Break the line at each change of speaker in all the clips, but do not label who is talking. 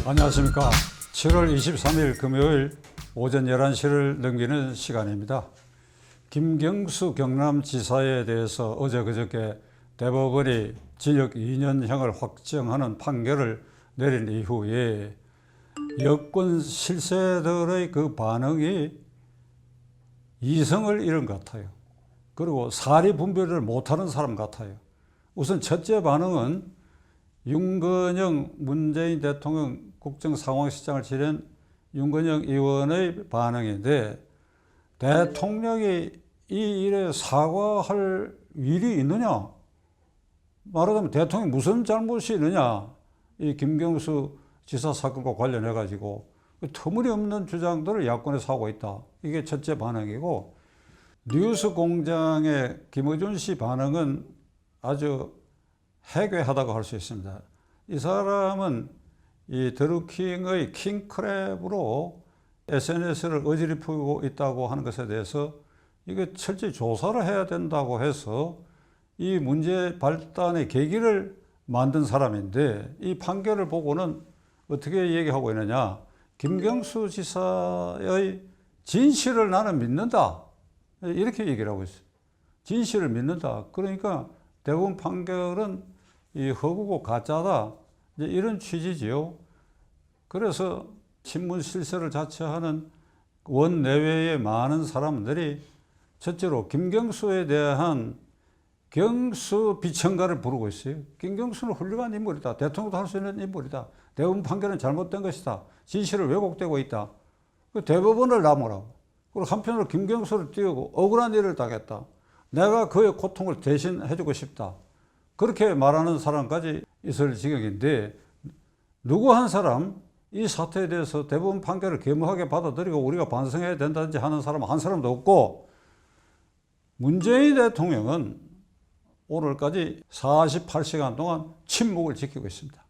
안녕하십니까. 7월 23일 금요일 오전 11시를 넘기는 시간입니다. 김경수 경남지사에 대해서 어제 그저께 대법원이 징역 2년형을 확정하는 판결을 내린 이후에 여권 실세들의 그 반응이 이성을 잃은 것 같아요. 그리고 사리 분별을 못하는 사람 같아요. 우선 첫째 반응은 윤건영 문재인 대통령 국정상황실장을 지낸 윤건영 의원의 반응인데, 대통령이 이 일에 사과할 일이 있느냐? 말하자면 대통령이 무슨 잘못이 있느냐? 이 김경수 지사 사건과 관련해 가지고 터무니없는 주장들을 야권에서 하고 있다. 이게 첫째 반응이고, 뉴스공장의 김어준 씨 반응은 아주 해괴하다고 할 수 있습니다. 이 사람은 이 드루킹의 킹크랩으로 SNS를 어지럽히고 있다고 하는 것에 대해서 이게 철저히 조사를 해야 된다고 해서 이 문제 발단의 계기를 만든 사람인데, 이 판결을 보고는 어떻게 얘기하고 있느냐? 김경수 지사의 진실을 나는 믿는다. 이렇게 얘기를 하고 있어요. 진실을 믿는다. 그러니까 대법원 판결은 이 허구고 가짜다. 이제 이런 취지지요. 그래서 신문 실세를 자처하는 원내외의 많은 사람들이 첫째로 김경수에 대한 경수 비천가를 부르고 있어요. 김경수는 훌륭한 인물이다. 대통령도 할 수 있는 인물이다. 대법원 판결은 잘못된 것이다. 진실을 왜곡되고 있다. 그 대법원을 나무라고. 그리고 한편으로 김경수를 띄우고 억울한 일을 당했다. 내가 그의 고통을 대신 해주고 싶다. 그렇게 말하는 사람까지 있을 지경인데, 누구 한 사람 이 사태에 대해서 대법원 판결을 겸허하게 받아들이고 우리가 반성해야 된다든지 하는 사람 한 사람도 없고, 문재인 대통령은 오늘까지 48시간 동안 침묵을 지키고 있습니다.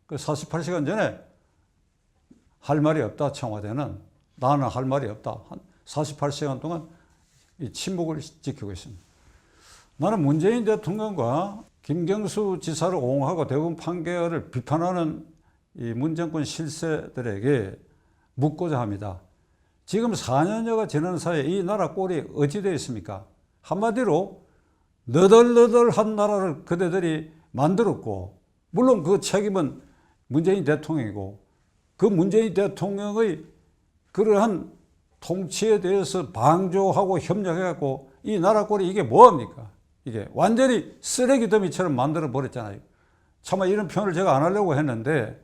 그 48시간 전에 할 말이 없다. 청와대는 나는 할 말이 없다. 48시간 동안 이 침묵을 지키고 있습니다. 나는 문재인 대통령과 김경수 지사를 옹호하고 대법원 판결을 비판하는 이 문정권 실세들에게 묻고자 합니다. 지금 4년여가 지난 사이에 이 나라 꼴이 어찌 되어 있습니까? 한마디로 너덜너덜한 나라를 그대들이 만들었고, 물론 그 책임은 문재인 대통령이고, 그 문재인 대통령의 그러한 통치에 대해서 방조하고 협력해갖고 이 나라 꼴이 이게 뭐합니까? 이게 완전히 쓰레기 더미처럼 만들어 버렸잖아요. 차마 이런 표현을 제가 안 하려고 했는데,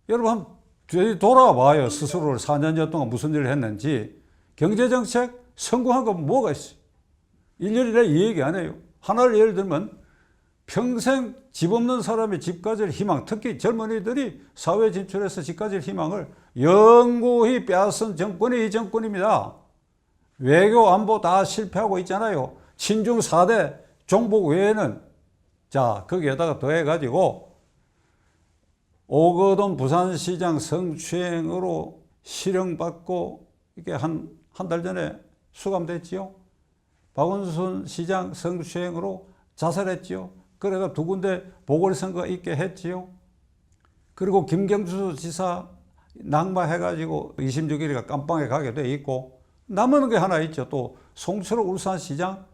여러분 한번 돌아와 봐요. 스스로를 4년여 동안 무슨 일을 했는지. 경제정책 성공한 건 뭐가 있어요? 1년이나 이 얘기 안 해요. 하나를 예를 들면 평생 집 없는 사람의 집 가질 희망, 특히 젊은이들이 사회 진출해서 집 가질 희망을 영구히 빼앗은 정권이 이 정권입니다. 외교 안보 다 실패하고 있잖아요. 친중 4대 종북 외에는. 자, 거기에다가 더해가지고 오거돈 부산시장 성추행으로 실형받고 이게 한 달 전에 수감됐지요. 박원순 시장 성추행으로 자살했지요. 그래가 두 군데 보궐선거 있게 했지요. 그리고 김경수 지사 낙마해가지고 26일이가 깜빵에 가게 돼 있고, 남은 게 하나 있죠. 또 송철호 울산시장.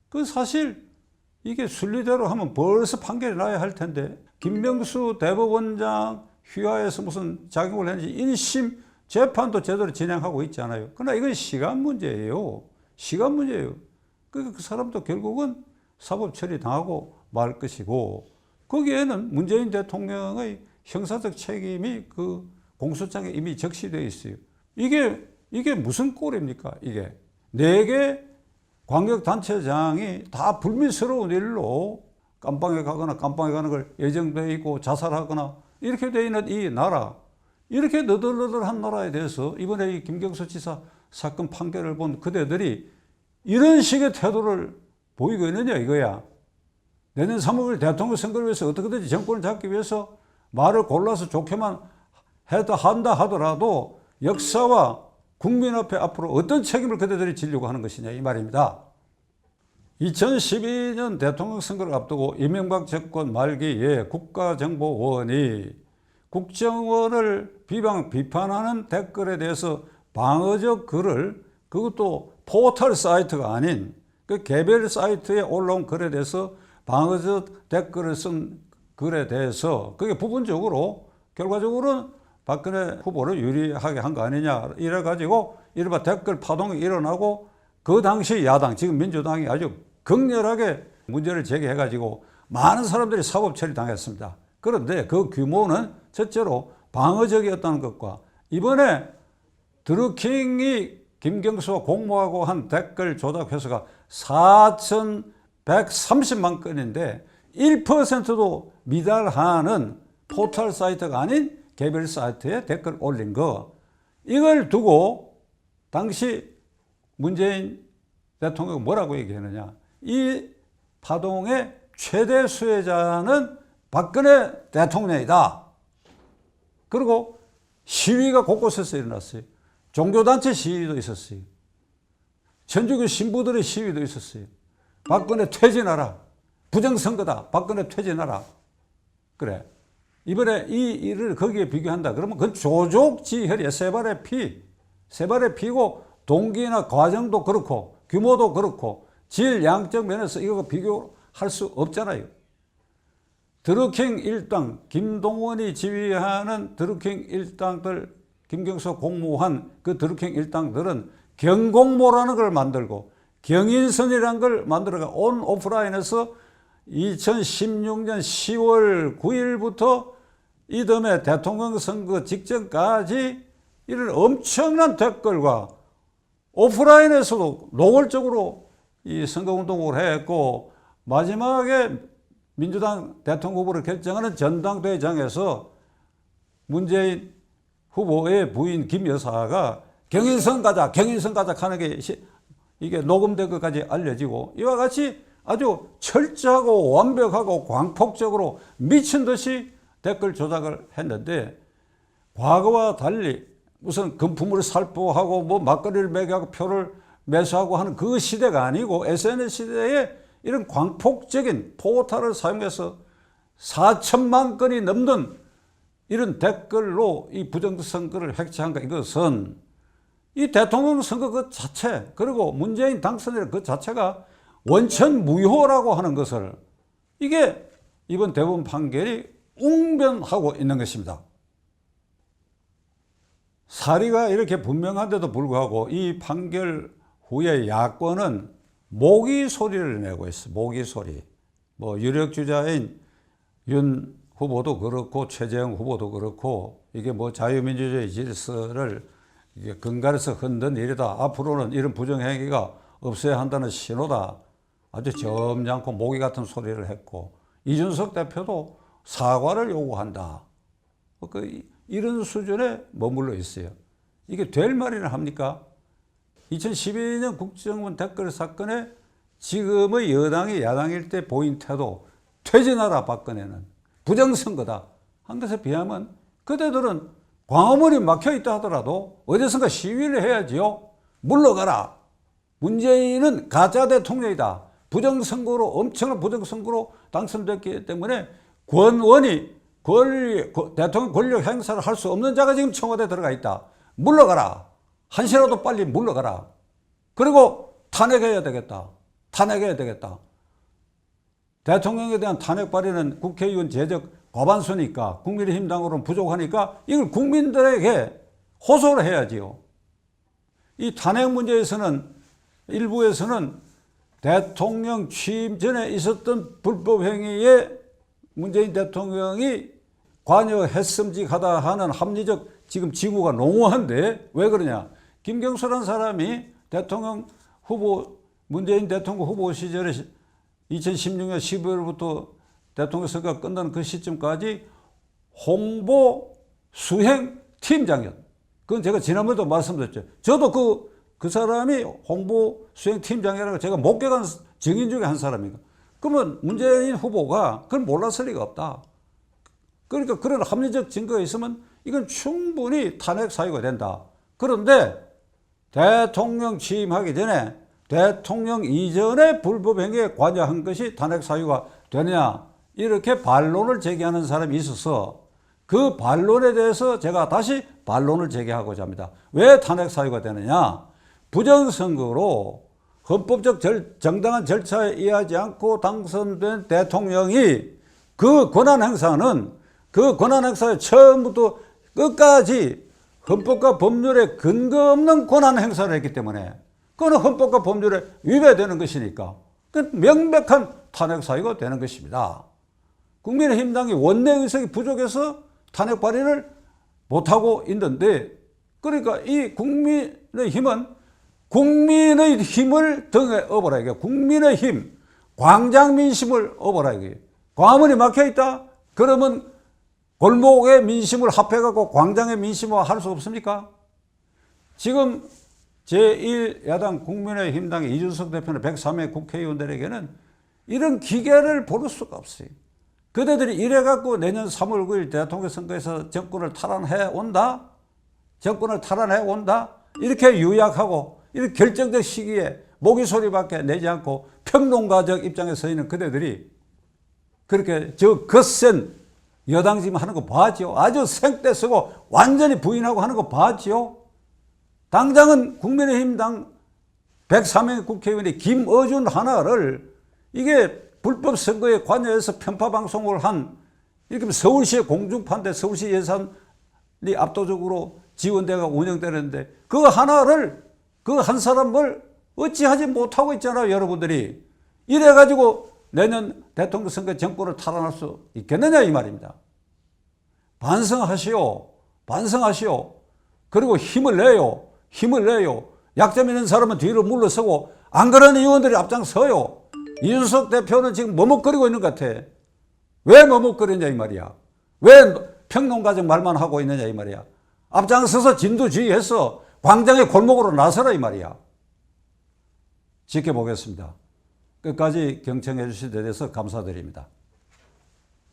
그 사실 이게 순리대로 하면 벌써 판결이 나야 할 텐데, 김명수 대법원장 휘하에서 무슨 작용을 했는지 1심 재판도 제대로 진행하고 있지 않아요. 그러나 이건 시간 문제예요. 시간 문제예요. 그 사람도 결국은 사법 처리 당하고 말 것이고, 거기에는 문재인 대통령의 형사적 책임이 그 공소장에 이미 적시되어 있어요. 이게 무슨 꼴입니까? 이게 4개 광역단체장이 다 불미스러운 일로 깜빵에 가거나 깜빵에 가는 걸 예정되어 있고 자살하거나 이렇게 되어 있는 이 나라, 이렇게 너덜너덜한 나라에 대해서 이번에 이 김경수 지사 사건 판결을 본 그대들이 이런 식의 태도를 보이고 있느냐 이거야. 내년 3월 대통령 선거를 위해서 어떻게든지 정권을 잡기 위해서 말을 골라서 좋게만 한다 하더라도 역사와 국민 앞에 앞으로 어떤 책임을 그대들이 지려고 하는 것이냐 이 말입니다. 2012년 대통령 선거를 앞두고 이명박 정권 말기에 국가정보원이 국정원을 비판하는 댓글에 대해서 방어적 글을, 그것도 포털 사이트가 아닌 그 개별 사이트에 올라온 글에 대해서 방어적 댓글을 쓴 글에 대해서 그게 부분적으로 결과적으로는 박근혜 후보를 유리하게 한 거 아니냐 이래가지고 이른바 댓글 파동이 일어나고 그 당시 야당, 지금 민주당이 아주 극렬하게 문제를 제기해가지고 많은 사람들이 사법 처리 당했습니다. 그런데 그 규모는 첫째로 방어적이었다는 것과 이번에 드루킹이 김경수와 공모하고 한 댓글 조작 회수가 4,130만 건인데 1%도 미달하는 포털 사이트가 아닌 개별 사이트에 댓글 올린 거, 이걸 두고 당시 문재인 대통령이 뭐라고 얘기했느냐. 이 파동의 최대 수혜자는 박근혜 대통령이다. 그리고 시위가 곳곳에서 일어났어요. 종교단체 시위도 있었어요. 천주교 신부들의 시위도 있었어요. 박근혜 퇴진하라. 부정선거다. 박근혜 퇴진하라. 그래. 이번에 이 일을 거기에 비교한다. 그러면 그건 조족지혈이야. 세 발의 피고 동기나 과정도 그렇고 규모도 그렇고 질 양적 면에서 이거 비교할 수 없잖아요. 드루킹 일당, 김동원이 지휘하는 드루킹 일당들, 김경수 공모한 그 드루킹 일당들은 경공모라는 걸 만들고 경인선이라는 걸 만들어가 온 오프라인에서 2016년 10월 9일부터 이듬해 대통령 선거 직전까지 이런 엄청난 댓글과 오프라인에서도 노골적으로 이 선거운동을 했고 마지막에 민주당 대통령 후보를 결정하는 전당대회장에서 문재인 후보의 부인 김 여사가 경인선 가자 하는 게 이게 녹음된 것까지 알려지고 이와 같이 아주 철저하고 완벽하고 광폭적으로 미친 듯이 댓글 조작을 했는데 과거와 달리 무슨 금품을 살포하고 뭐 막걸리를 먹여하고 표를 매수하고 하는 그 시대가 아니고 SNS 시대에 이런 광폭적인 포털을 사용해서 4천만 건이 넘는 이런 댓글로 이 부정선거를 획책한 것, 이것은 이 대통령 선거 그 자체 그리고 문재인 당선이라는 그 자체가 원천 무효라고 하는 것을 이게 이번 대법원 판결이 웅변하고 있는 것입니다. 사리가 이렇게 분명한데도 불구하고 이 판결 후에 야권은 모기 소리를 내고 있어. 모기 소리. 뭐 유력 주자인 윤 후보도 그렇고 최재형 후보도 그렇고 이게 뭐 자유민주주의 질서를 이게 근간에서 흔든 일이다. 앞으로는 이런 부정행위가 없어야 한다는 신호다. 아주 점잖고 모기 같은 소리를 했고 이준석 대표도 사과를 요구한다. 이런 수준에 머물러 있어요. 이게 될 말이나 합니까? 2012년 국정원 댓글 사건에 지금의 여당이 야당일 때 보인 태도, 퇴진하라 박근혜는 부정선거다 한 것에 비하면 그대들은 광화문이 막혀있다 하더라도 어디선가 시위를 해야지요. 물러가라. 문재인은 가짜 대통령이다. 부정선거로 엄청난 부정선거로 당선됐기 때문에 권원이 대통령 권력 행사를 할 수 없는 자가 지금 청와대에 들어가 있다. 물러가라. 한시라도 빨리 물러가라. 그리고 탄핵해야 되겠다. 대통령에 대한 탄핵 발의는 국회의원 제적 과반수니까 국민의힘당으로는 부족하니까 이걸 국민들에게 호소를 해야지요. 이 탄핵 문제에서는 일부에서는 대통령 취임 전에 있었던 불법 행위에 문재인 대통령이 관여했음직하다 하는 합리적 지금 징후가 농후한데 왜 그러냐. 김경수라는 사람이 대통령 후보, 문재인 대통령 후보 시절에 2016년 12월부터 대통령 선거가 끝나는 그 시점까지 홍보 수행 팀장이었. 그건 제가 지난번에도 말씀드렸죠. 저도 그 사람이 홍보 수행 팀장이라고 제가 목격한 증인 중에 한 사람이니까. 그러면 문재인 후보가 그걸 몰랐을 리가 없다. 그러니까 그런 합리적 증거가 있으면 이건 충분히 탄핵 사유가 된다. 그런데 대통령 취임하기 전에 대통령 이전에 불법 행위에 관여한 것이 탄핵 사유가 되느냐 이렇게 반론을 제기하는 사람이 있어서 그 반론에 대해서 제가 다시 반론을 제기하고자 합니다. 왜 탄핵 사유가 되느냐? 부정선거로 헌법적 정당한 절차에 의하지 않고 당선된 대통령이 그 권한 행사에 처음부터 끝까지 헌법과 법률에 근거 없는 권한 행사를 했기 때문에 그건 헌법과 법률에 위배되는 것이니까 그 명백한 탄핵 사유가 되는 것입니다. 국민의힘당이 원내 의석이 부족해서 탄핵 발의를 못하고 있는데, 그러니까 이 국민의힘은 국민의 힘을 등에 업어라 이게 국민의 힘, 광장민심을 업어라 이게. 광화문이 막혀있다? 그러면 골목의 민심을 합해갖고 광장의 민심화 할 수 없습니까? 지금 제1야당 국민의힘당의 이준석 대표는 103명 국회의원들에게는 이런 기계를 볼 수가 없어요. 그대들이 이래갖고 내년 3월 9일 대통령 선거에서 정권을 탈환해 온다? 이렇게 유약하고 이렇게 결정적 시기에 모기 소리밖에 내지 않고 평론가적 입장에 서 있는 그대들이 그렇게 저 거센 여당 지금 하는 거 봤죠? 아주 생떼 쓰고 완전히 부인하고 하는 거 봤죠? 당장은 국민의힘당 103명 국회의원이 김어준 하나를 이게 불법 선거에 관여해서 편파 방송을 한, 이렇게 서울시의 공중파인데 서울시 예산이 압도적으로 지원되고 운영되는데 그 하나를, 그 한 사람을 어찌하지 못하고 있잖아요, 여러분들이. 이래가지고 내년 대통령 선거 정권을 탈환할 수 있겠느냐 이 말입니다. 반성하시오. 그리고 힘을 내요. 약점 있는 사람은 뒤로 물러서고 안 그러는 의원들이 앞장서요. 이준석 대표는 지금 머뭇거리고 있는 것 같아. 왜 머뭇거리냐 이 말이야. 왜 평론가적 말만 하고 있느냐 이 말이야. 앞장서서 진두지휘해서 광장의 골목으로 나서라 이 말이야. 지켜보겠습니다. 끝까지 경청해 주신 데 대해서 감사드립니다.